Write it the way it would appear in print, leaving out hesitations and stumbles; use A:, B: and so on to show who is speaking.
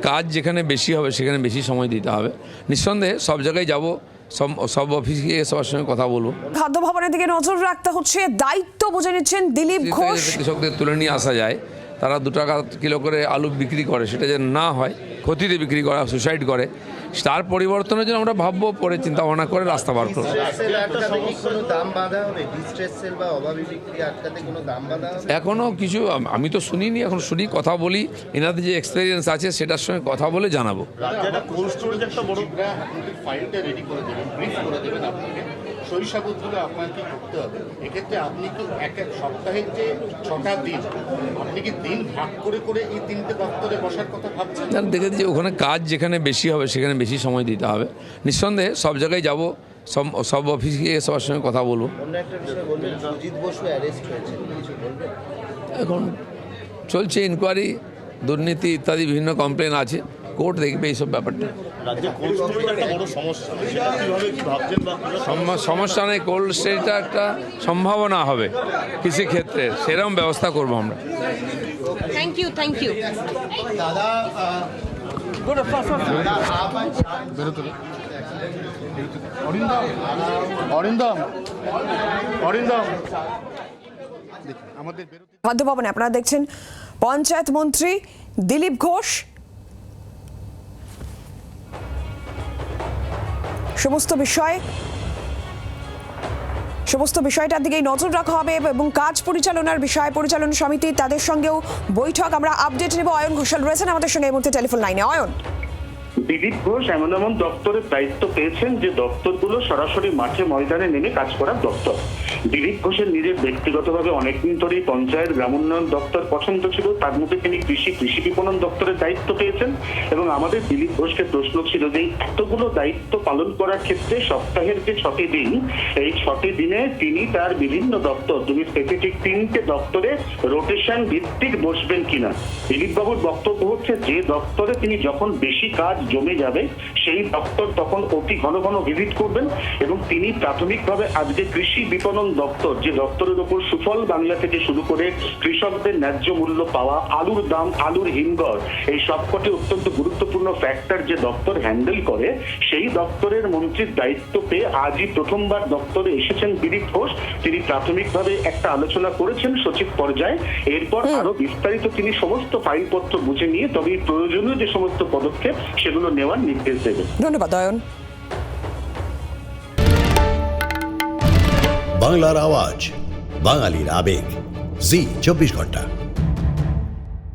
A: কাজ যেখানে বেশি হবে সেখানে বেশি সময় দিতে হবে। নিঃসন্দেহে সব জায়গায় যাব, সব অফিসে গিয়ে সবার সঙ্গে কথা বলবো।
B: খাদ্য ভবনের দিকে নজর রাখতে হচ্ছে, দায়িত্ব বুঝে নিচ্ছেন দিলীপ ঘোষ।
A: কৃষকদের তুলে নিয়ে আসা যায়, তারা 2 টাকা কিলো করে আলু বিক্রি করে, সেটা যেন না হয়, ক্ষতিতে বিক্রি করা, সুসাইড করে, তার পরিবর্তনের জন্য আমরা ভাববো, পরে চিন্তা ভাবনা করে রাস্তা বার করবো। এখনো কিছু আমি তো শুনিনি, এখন শুনি, কথা বলি, এনাদের যে এক্সপিরিয়েন্স আছে সেটার সঙ্গে কথা বলে জানাবো।
C: শৈশবগুলো আপনাকে করতে হবে। এক্ষেত্রে আপনি কি এক সপ্তাহের যে 6টা দিন, আপনি কি দিন ভাগ করে করে এই 3টে দপ্তরে বসার কথা ভাবছেন?
A: দেখে যে ওখানে কাজ যেখানে বেশি হবে সেখানে বেশি সময় দিতে হবে। নিঃসন্দেহে সব জায়গায় যাব, সব অফিসে গিয়ে সবার সঙ্গে কথা বলবো। এখন চলছে ইনকোয়ারি, দুর্নীতি ইত্যাদি বিভিন্ন কমপ্লেন আছে, কোর্ট দেখবে এইসব ব্যাপারটা। সমস্যা নেই, কোল্ড স্টোরেজটা একটা সম্ভাবনা হবে কৃষি ক্ষেত্রে, সেরকম ব্যবস্থা করবো আমরা।
D: থ্যাংক ইউ
C: দাদা অরিন্দম আমাদের
B: খাদ্য ভবনে আপনারা দেখছেন পঞ্চায়েত মন্ত্রী দিলীপ ঘোষ। সমস্ত বিষয়টার দিকেই নজর রাখা হবে এবং কাজ পরিচালনার বিষয় পরিচালনা সমিতি তাদের সঙ্গেও বৈঠক। আমরা আপডেট নেব। অয়ন ঘোষাল রয়েছেন আমাদের সঙ্গে এই মুহূর্তে টেলিফোন লাইনে। অয়ন,
E: দিলীপ ঘোষ এমন এমন দপ্তরের দায়িত্ব পেয়েছেন যে দপ্তরগুলো সরাসরি মাঠে ময়দানে নেমে কাজ করার দপ্তর। দিলীপ ঘোষের নিজের ব্যক্তিগতভাবে অনেকদিন ধরেই পঞ্চায়েত গ্রাম উন্নয়ন দপ্তর পছন্দ ছিল, তার মধ্যে তিনি কৃষি বিপণন দপ্তরের দায়িত্ব পেয়েছেন। এবং আমাদের দিলীপ ঘোষকে প্রশ্ন ছিল যে এতগুলো দায়িত্ব পালন করার ক্ষেত্রে সপ্তাহের যে 6টি দিন, এই 6টি দিনে তিনি তার বিভিন্ন দপ্তর, তুমি স্পেসিফিক 3টে দপ্তরে রোটেশন ভিত্তিক বসবেন কিনা। দিলীপ বাবুর বক্তব্য হচ্ছে যে দপ্তরে তিনি যখন বেশি কাজ জমে যাবে সেই দপ্তর তখন অতি ঘন ঘন ভিজিট করবেন। এবং তিনি প্রাথমিকভাবে আজকে কৃষি বিপণন দপ্তর, যে দপ্তরের উপর সুফল বাংলা থেকে শুরু করে কৃষকদের ন্যায্য মূল্য পাওয়া, আলুর দাম, আলুর হিমঘর, এই সবকটি অত্যন্ত গুরুত্বপূর্ণ ফ্যাক্টর যে দপ্তর হ্যান্ডেল করে, সেই দপ্তরের মন্ত্রীর দায়িত্ব পেয়ে আজই প্রথমবার দপ্তরে এসেছেন দিলীপ ঘোষ। তিনি প্রাথমিকভাবে একটা আলোচনা করেছেন সচিব পর্যায়ে, এরপর আরো বিস্তারিত তিনি সমস্ত ফাইলপত্র বুঝে নিয়ে তবে প্রয়োজনীয় যে সমস্ত পদক্ষেপ সেগুলো নেওয়ার নির্দেশ দেবেন।
B: ধন্যবাদ অয়ন।
F: বাংলার আওয়াজ, বাঙালির আবেগ, জি 24 ঘন্টা।